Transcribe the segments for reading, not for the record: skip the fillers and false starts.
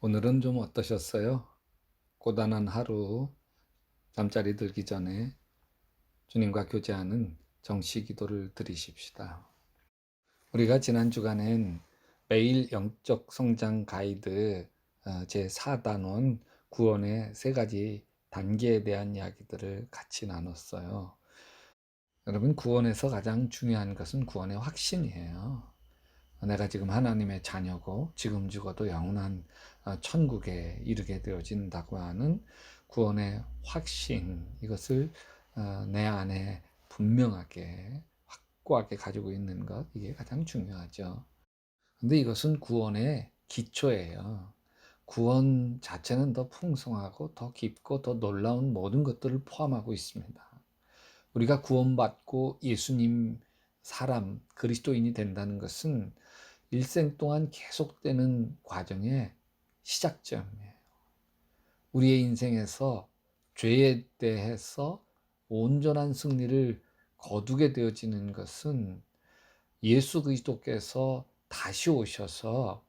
오늘은 좀 어떠셨어요? 고단한 하루 잠자리 들기 전에 주님과 교제하는 정시 기도를 드리십시다. 우리가 지난 주간엔 매일 영적 성장 가이드 제4단원 구원의 세 가지 단계에 대한 이야기들을 같이 나눴어요. 여러분, 구원에서 가장 중요한 것은 구원의 확신이에요. 내가 지금 하나님의 자녀고 지금 죽어도 영원한 천국에 이르게 되어진다고 하는 구원의 확신, 이것을 내 안에 분명하게 확고하게 가지고 있는 것, 이게 가장 중요하죠. 근데 이것은 구원의 기초예요. 구원 자체는 더 풍성하고 더 깊고 더 놀라운 모든 것들을 포함하고 있습니다. 우리가 구원받고 예수님 사람 그리스도인이 된다는 것은 일생 동안 계속되는 과정의 시작점이에요. 우리의 인생에서 죄에 대해서 온전한 승리를 거두게 되어지는 것은 예수 그리스도께서 다시 오셔서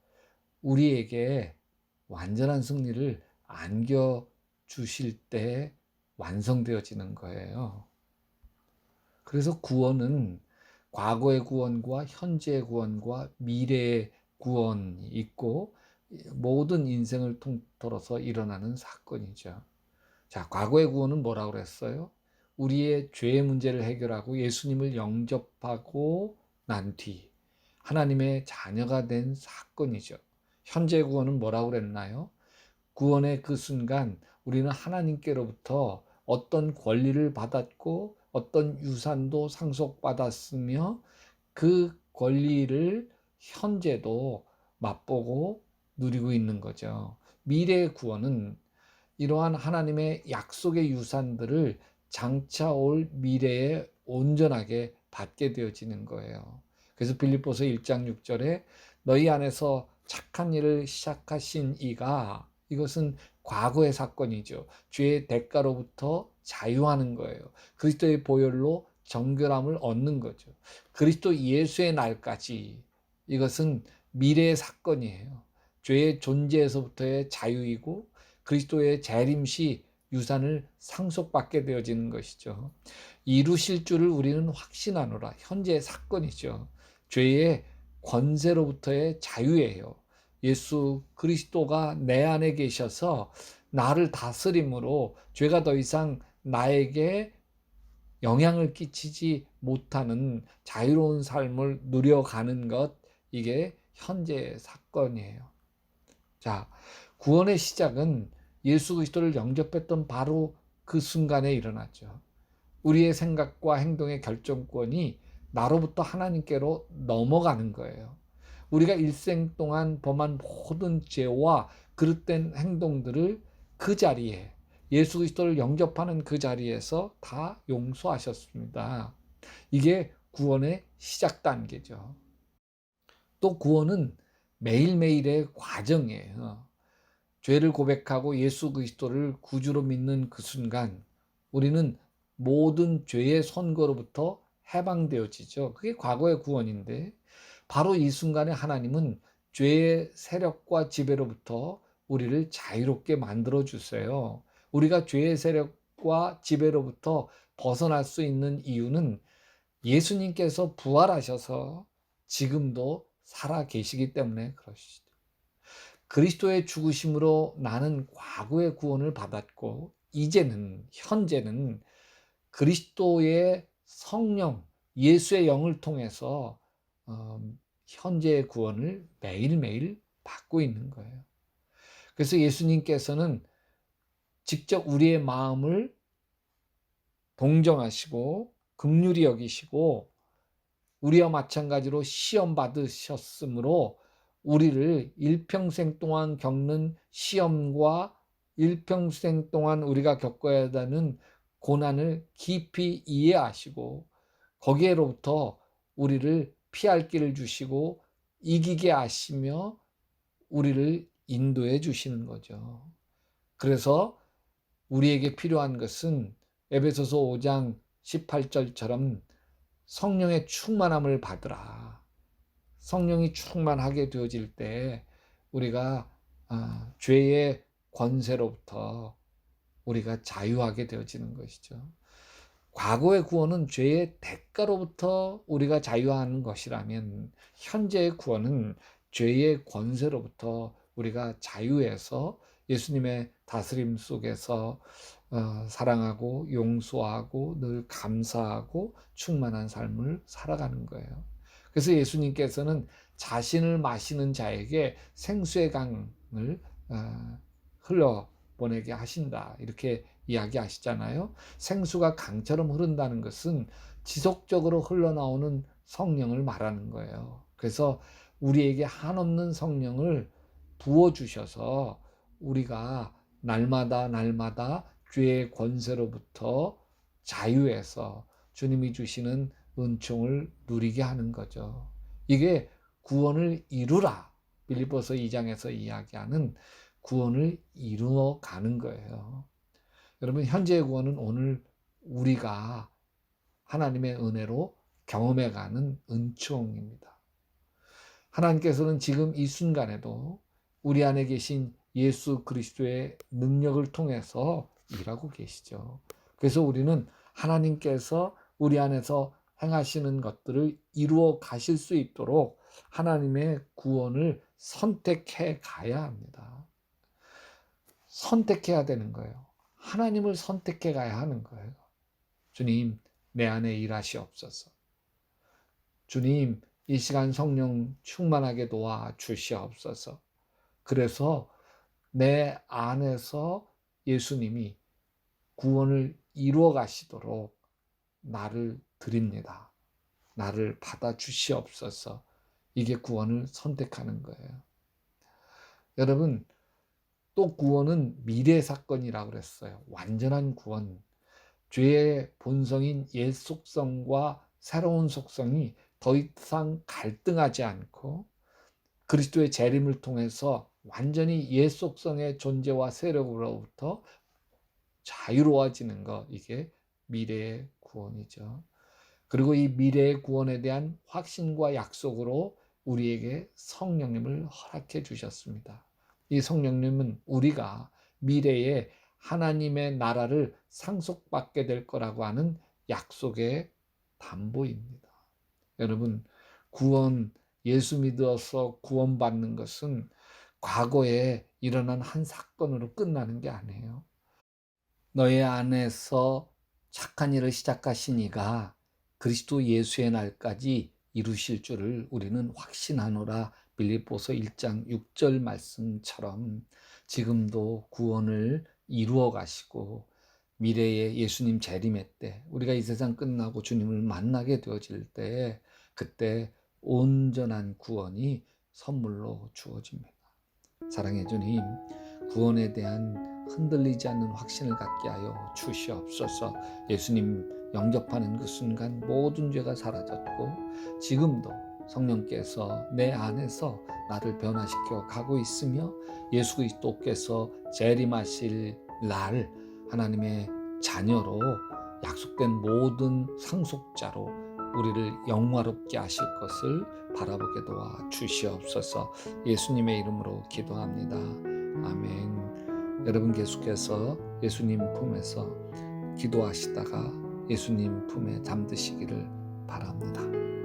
우리에게 완전한 승리를 안겨주실 때 완성되어지는 거예요. 그래서 구원은 과거의 구원과 현재의 구원과 미래의 구원이 있고 모든 인생을 통틀어서 일어나는 사건이죠. 자, 과거의 구원은 뭐라고 그랬어요? 우리의 죄의 문제를 해결하고 예수님을 영접하고 난 뒤 하나님의 자녀가 된 사건이죠. 현재 구원은 뭐라고 그랬나요? 구원의 그 순간 우리는 하나님께로부터 어떤 권리를 받았고 어떤 유산도 상속받았으며 그 권리를 현재도 맛보고 누리고 있는 거죠. 미래의 구원은 이러한 하나님의 약속의 유산들을 장차 올 미래에 온전하게 받게 되어지는 거예요. 그래서 빌립보서 1장 6절에 너희 안에서 착한 일을 시작하신 이가, 이것은 과거의 사건이죠. 죄의 대가로부터 자유하는 거예요. 그리스도의 보혈로 정결함을 얻는 거죠. 그리스도 예수의 날까지, 이것은 미래의 사건이에요. 죄의 존재에서부터의 자유이고 그리스도의 재림시 유산을 상속받게 되어지는 것이죠. 이루실 줄을 우리는 확신하노라. 현재의 사건이죠. 죄의 권세로부터의 자유예요. 예수 그리스도가 내 안에 계셔서 나를 다스림으로 죄가 더 이상 나에게 영향을 끼치지 못하는 자유로운 삶을 누려가는 것, 이게 현재의 사건이에요. 자, 구원의 시작은 예수 그리스도를 영접했던 바로 그 순간에 일어났죠. 우리의 생각과 행동의 결정권이 나로부터 하나님께로 넘어가는 거예요. 우리가 일생 동안 범한 모든 죄와 그릇된 행동들을 그 자리에, 예수 그리스도를 영접하는 그 자리에서 다 용서하셨습니다. 이게 구원의 시작 단계죠. 또 구원은 매일매일의 과정이에요. 죄를 고백하고 예수 그리스도를 구주로 믿는 그 순간 우리는 모든 죄의 선고로부터 해방되어지죠. 그게 과거의 구원인데, 바로 이 순간에 하나님은 죄의 세력과 지배로부터 우리를 자유롭게 만들어 주세요. 우리가 죄의 세력과 지배로부터 벗어날 수 있는 이유는 예수님께서 부활하셔서 지금도 살아 계시기 때문에 그러시죠. 그리스도의 죽으심으로 나는 과거의 구원을 받았고 이제는, 현재는 그리스도의 성령, 예수의 영을 통해서 현재의 구원을 매일매일 받고 있는 거예요. 그래서 예수님께서는 직접 우리의 마음을 동정하시고 긍휼히 여기시고 우리와 마찬가지로 시험 받으셨으므로 우리를 일평생 동안 겪는 시험과 일평생 동안 우리가 겪어야 하는 고난을 깊이 이해하시고 거기에로부터 우리를 피할 길을 주시고 이기게 하시며 우리를 인도해 주시는 거죠. 그래서 우리에게 필요한 것은 에베소서 5장 18절처럼 성령의 충만함을 받으라. 성령이 충만하게 되어질 때 우리가 죄의 권세로부터 우리가 자유하게 되어지는 것이죠. 과거의 구원은 죄의 대가로부터 우리가 자유하는 것이라면 현재의 구원은 죄의 권세로부터 우리가 자유해서 예수님의 다스림 속에서 사랑하고 용서하고 늘 감사하고 충만한 삶을 살아가는 거예요. 그래서 예수님께서는 자신을 마시는 자에게 생수의 강을 흘려보내게 하신다, 이렇게 이야기하시잖아요. 생수가 강처럼 흐른다는 것은 지속적으로 흘러나오는 성령을 말하는 거예요. 그래서 우리에게 한없는 성령을 부어주셔서 우리가 날마다 죄의 권세로부터 자유해서 주님이 주시는 은총을 누리게 하는 거죠. 이게 구원을 이루라, 빌립보서 2장에서 이야기하는 구원을 이루어 가는 거예요. 여러분, 현재의 구원은 오늘 우리가 하나님의 은혜로 경험해가는 은총입니다. 하나님께서는 지금 이 순간에도 우리 안에 계신 예수 그리스도의 능력을 통해서 일하고 계시죠. 그래서 우리는 하나님께서 우리 안에서 행하시는 것들을 이루어 가실 수 있도록 하나님의 구원을 선택해 가야 합니다. 선택해야 되는 거예요. 하나님을 선택해 가야 하는 거예요. 주님, 내 안에 일하시옵소서. 주님, 이 시간 성령 충만하게 도와 주시옵소서. 그래서 내 안에서 예수님이 구원을 이루어 가시도록 나를 드립니다. 나를 받아 주시옵소서. 이게 구원을 선택하는 거예요. 여러분, 또 구원은 미래 사건이라고 그랬어요. 완전한 구원. 죄의 본성인 옛 속성과 새로운 속성이 더 이상 갈등하지 않고 그리스도의 재림을 통해서 완전히 옛 속성의 존재와 세력으로부터 자유로워지는 것, 이게 미래의 구원이죠. 그리고 이 미래의 구원에 대한 확신과 약속으로 우리에게 성령님을 허락해 주셨습니다. 이 성령님은 우리가 미래에 하나님의 나라를 상속받게 될 거라고 하는 약속의 담보입니다. 여러분, 구원, 예수 믿어서 구원받는 것은 과거에 일어난 한 사건으로 끝나는 게 아니에요. 너의 안에서 착한 일을 시작하신 이가 그리스도 예수의 날까지 이루실 줄을 우리는 확신하노라. 빌립보서 1장 6절 말씀처럼 지금도 구원을 이루어 가시고 미래에 예수님 재림의 때 우리가 이 세상 끝나고 주님을 만나게 되어질 때 그때 온전한 구원이 선물로 주어집니다. 사랑의 주님, 구원에 대한 흔들리지 않는 확신을 갖게 하여 주시옵소서. 예수님 영접하는 그 순간 모든 죄가 사라졌고 지금도 성령께서 내 안에서 나를 변화시켜 가고 있으며 예수 그리스도께서 재림하실 날 하나님의 자녀로 약속된 모든 상속자로 우리를 영화롭게 하실 것을 바라보게 도와 주시옵소서. 예수님의 이름으로 기도합니다. 아멘. 여러분 계속해서 예수님 품에서 기도하시다가 예수님 품에 잠드시기를 바랍니다.